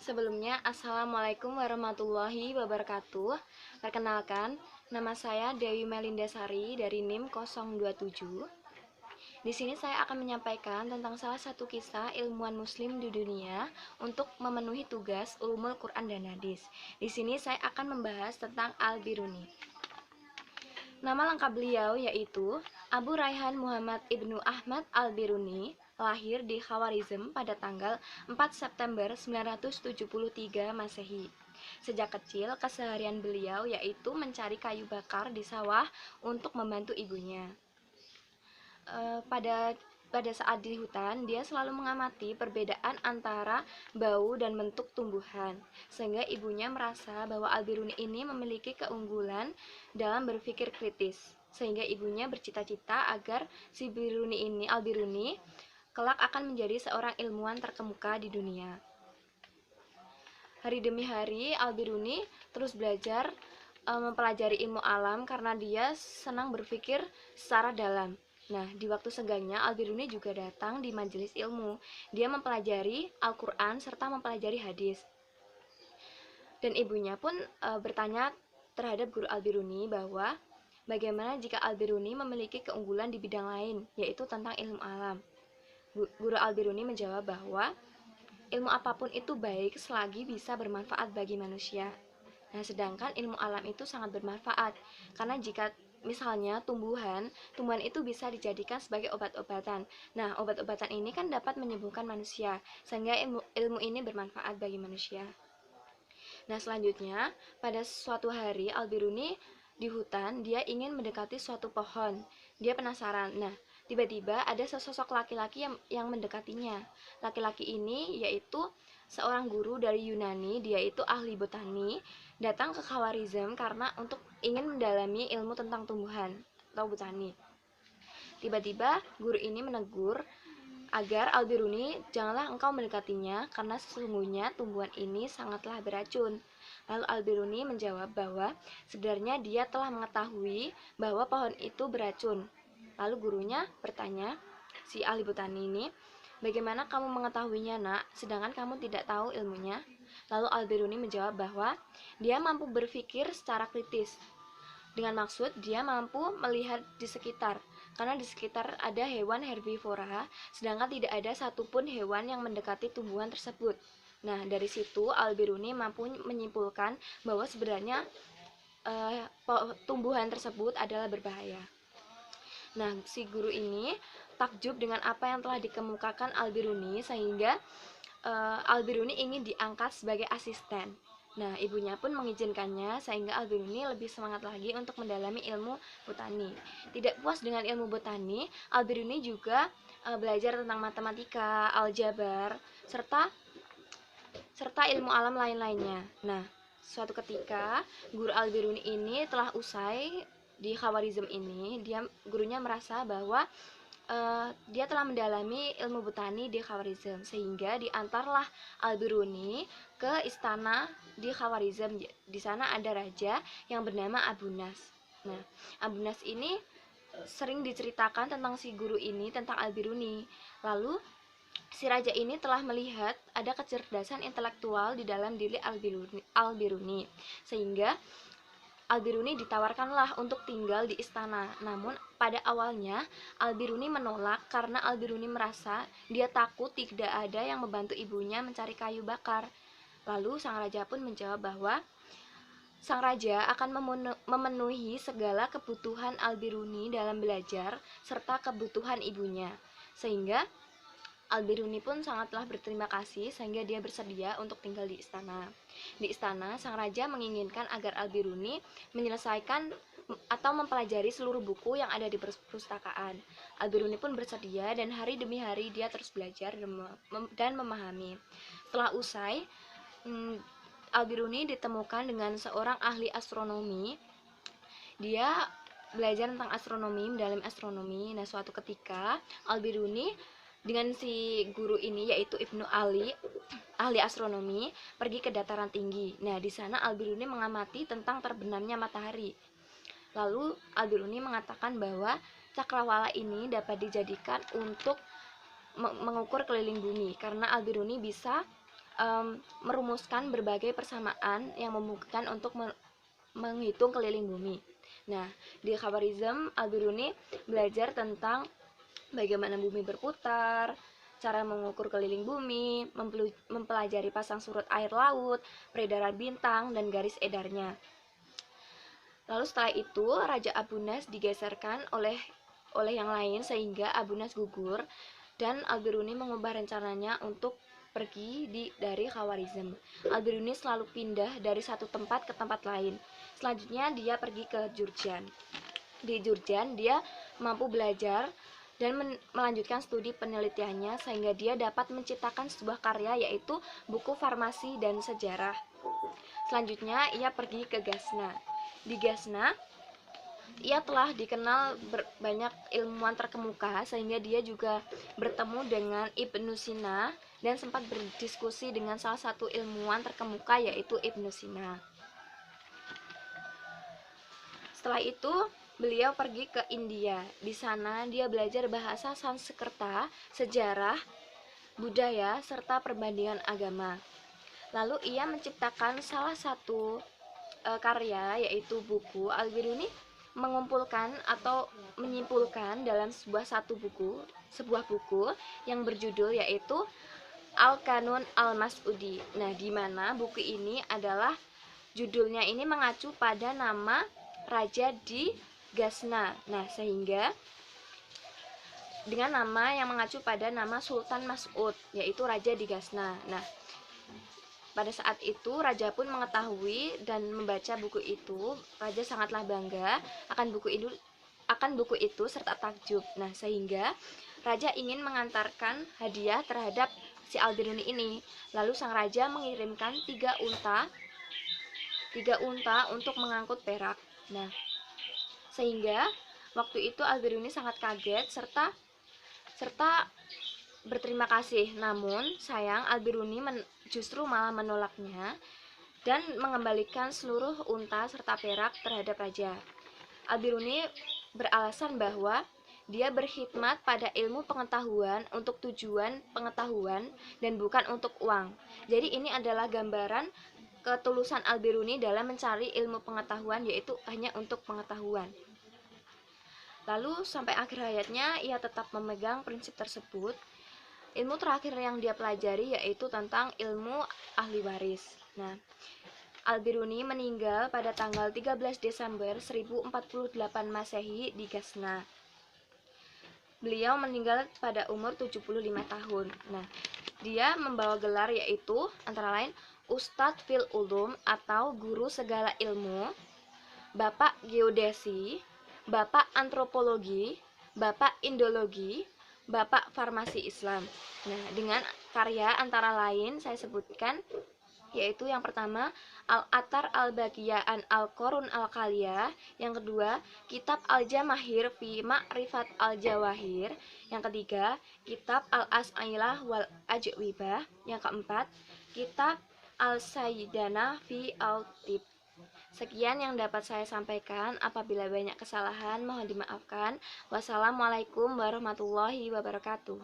Sebelumnya, Assalamualaikum warahmatullahi wabarakatuh. Perkenalkan, nama saya Dewi Melindasari dari NIM 027. Di sini saya akan menyampaikan tentang salah satu kisah ilmuwan muslim di dunia untuk memenuhi tugas ulumul Quran dan hadis. Di sini saya akan membahas tentang Al-Biruni. Nama lengkap beliau yaitu Abu Raihan Muhammad Ibnu Ahmad Al-Biruni, lahir di Khawarizm pada tanggal 4 September 973 Masehi. Sejak kecil, keseharian beliau yaitu mencari kayu bakar di sawah untuk membantu ibunya. Pada saat di hutan, dia selalu mengamati perbedaan antara bau dan bentuk tumbuhan, sehingga ibunya merasa bahwa Al-Biruni ini memiliki keunggulan dalam berpikir kritis, sehingga ibunya bercita-cita agar si Al-Biruni kelak akan menjadi seorang ilmuwan terkemuka di dunia. Hari demi hari, Al-Biruni terus belajar mempelajari ilmu alam karena dia senang berpikir secara dalam. Nah, di waktu senggangnya Al-Biruni juga datang di majelis ilmu. Dia mempelajari Al-Quran serta mempelajari hadis. Dan ibunya pun bertanya terhadap guru Al-Biruni bahwa bagaimana jika Al-Biruni memiliki keunggulan di bidang lain, yaitu tentang ilmu alam. Guru Al-Biruni menjawab bahwa ilmu apapun itu baik selagi bisa bermanfaat bagi manusia. Nah, sedangkan ilmu alam itu sangat bermanfaat karena jika misalnya tumbuhan itu bisa dijadikan sebagai obat-obatan. Nah, obat-obatan ini kan dapat menyembuhkan manusia, sehingga ilmu ini bermanfaat bagi manusia. Nah, selanjutnya pada suatu hari Al-Biruni di hutan, dia ingin mendekati suatu pohon. Dia penasaran. Nah, tiba-tiba ada sesosok laki-laki yang mendekatinya. Laki-laki ini yaitu seorang guru dari Yunani, dia itu ahli botani, datang ke Khawarizm karena untuk ingin mendalami ilmu tentang tumbuhan atau botani. Tiba-tiba guru ini menegur agar Al-Biruni janganlah engkau mendekatinya karena sesungguhnya tumbuhan ini sangatlah beracun. Lalu Al-Biruni menjawab bahwa sebenarnya dia telah mengetahui bahwa pohon itu beracun. Lalu gurunya bertanya, si ahli botani ini, bagaimana kamu mengetahuinya nak, sedangkan kamu tidak tahu ilmunya? Lalu Al-Biruni menjawab bahwa dia mampu berpikir secara kritis. Dengan maksud dia mampu melihat di sekitar, karena di sekitar ada hewan herbivora, sedangkan tidak ada satupun hewan yang mendekati tumbuhan tersebut. Nah, dari situ Al-Biruni mampu menyimpulkan bahwa sebenarnya tumbuhan tersebut adalah berbahaya. Nah, si guru ini takjub dengan apa yang telah dikemukakan Al-Biruni, sehingga Al-Biruni ingin diangkat sebagai asisten. Nah, ibunya pun mengizinkannya sehingga Al-Biruni lebih semangat lagi untuk mendalami ilmu botani. Tidak puas dengan ilmu botani, Al-Biruni juga belajar tentang matematika, aljabar, serta ilmu alam lain-lainnya. Nah, suatu ketika guru Al-Biruni ini telah usai di Khawarizm ini, gurunya merasa bahwa dia telah mendalami ilmu botani di Khawarizm, sehingga diantarlah Al-Biruni ke istana di Khawarizm. Di sana ada raja yang bernama Abu Nas. Nah, Abu Nas ini sering diceritakan tentang si guru ini, tentang Al-Biruni. Lalu si raja ini telah melihat ada kecerdasan intelektual di dalam diri Al-Biruni, sehingga Al-Biruni ditawarkanlah untuk tinggal di istana. Namun pada awalnya Al-Biruni menolak karena Al-Biruni merasa dia takut tidak ada yang membantu ibunya mencari kayu bakar. Lalu sang raja pun menjawab bahwa sang raja akan memenuhi segala kebutuhan Al-Biruni dalam belajar serta kebutuhan ibunya. Sehingga Al-Biruni pun sangatlah berterima kasih sehingga dia bersedia untuk tinggal di istana. Di istana, sang raja menginginkan agar Al-Biruni menyelesaikan atau mempelajari seluruh buku yang ada di perpustakaan. Al-Biruni pun bersedia dan hari demi hari dia terus belajar dan memahami. Setelah usai, Al-Biruni ditemukan dengan seorang ahli astronomi. Dia belajar tentang astronomi, mendalam astronomi. Nah, suatu ketika Al-Biruni dengan si guru ini yaitu Ibnu Ali, ahli astronomi, pergi ke dataran tinggi. Nah, di sana Al-Biruni mengamati tentang terbenamnya matahari. Lalu Al-Biruni mengatakan bahwa cakrawala ini dapat dijadikan untuk mengukur keliling bumi karena Al-Biruni bisa merumuskan berbagai persamaan yang memungkinkan untuk menghitung keliling bumi. Nah, di Khawarizm, Al-Biruni belajar tentang bagaimana bumi berputar, cara mengukur keliling bumi, mempelajari pasang surut air laut, peredaran bintang, dan garis edarnya. Lalu setelah itu, Raja Abunas digeserkan oleh yang lain sehingga Abunas gugur, dan Al-Biruni mengubah rencananya untuk pergi dari Khawarizm. Al-Biruni selalu pindah dari satu tempat ke tempat lain. Selanjutnya dia pergi ke Jurjan. Di Jurjan dia mampu belajar dan melanjutkan studi penelitiannya sehingga dia dapat menciptakan sebuah karya, yaitu buku farmasi dan sejarah. Selanjutnya ia pergi ke Ghazna. Di Ghazna ia telah dikenal banyak ilmuwan terkemuka sehingga dia juga bertemu dengan Ibnu Sina dan sempat berdiskusi dengan salah satu ilmuwan terkemuka, yaitu Ibnu Sina. Setelah itu beliau pergi ke India. Di sana dia belajar bahasa Sanskerta, sejarah, budaya, serta perbandingan agama. Lalu ia menciptakan salah satu karya, yaitu buku. Al-Biruni mengumpulkan atau menyimpulkan dalam sebuah buku yang berjudul yaitu Al-Kanun Al-Mas'udi. Nah, di mana buku ini adalah judulnya ini mengacu pada nama raja di Ghazna. Nah, sehingga dengan nama yang mengacu pada nama Sultan Mas'ud, yaitu raja di Ghazna. Nah, pada saat itu raja pun mengetahui dan membaca buku itu. Raja sangatlah bangga akan buku itu serta takjub. Nah, sehingga raja ingin mengantarkan hadiah terhadap si Al-Biruni ini. Lalu sang raja mengirimkan 3 unta untuk mengangkut perak. Nah, sehingga waktu itu Al-Biruni sangat kaget serta berterima kasih. Namun sayang Al-Biruni justru malah menolaknya dan mengembalikan seluruh unta serta perak terhadap raja. Al-Biruni beralasan bahwa dia berkhidmat pada ilmu pengetahuan untuk tujuan pengetahuan dan bukan untuk uang. Jadi ini adalah gambaran ketulusan Al-Biruni dalam mencari ilmu pengetahuan, yaitu hanya untuk pengetahuan. Lalu sampai akhir hayatnya ia tetap memegang prinsip tersebut. Ilmu terakhir yang dia pelajari yaitu tentang ilmu ahli waris. Nah, Al-Biruni meninggal pada tanggal 13 Desember 1048 Masehi di Ghazna. Beliau meninggal pada umur 75 tahun. Nah, dia membawa gelar yaitu antara lain Ustadz fil Ulum atau guru segala ilmu, Bapak Geodesi, Bapak Antropologi, Bapak Indologi, Bapak Farmasi Islam. Nah, dengan karya antara lain saya sebutkan yaitu yang pertama Al-Athar Al-Baqiyah an Al-Qurun Al-Qaliyah, yang kedua Kitab Al-Jamahir fi Ma'rifat Al-Jawahir, yang ketiga Kitab Al-As'ilah wal Ajwibah, yang keempat Kitab Al-Sayyidana fi Al-Tib. Sekian yang dapat saya sampaikan. Apabila banyak kesalahan mohon dimaafkan. Wassalamualaikum warahmatullahi wabarakatuh.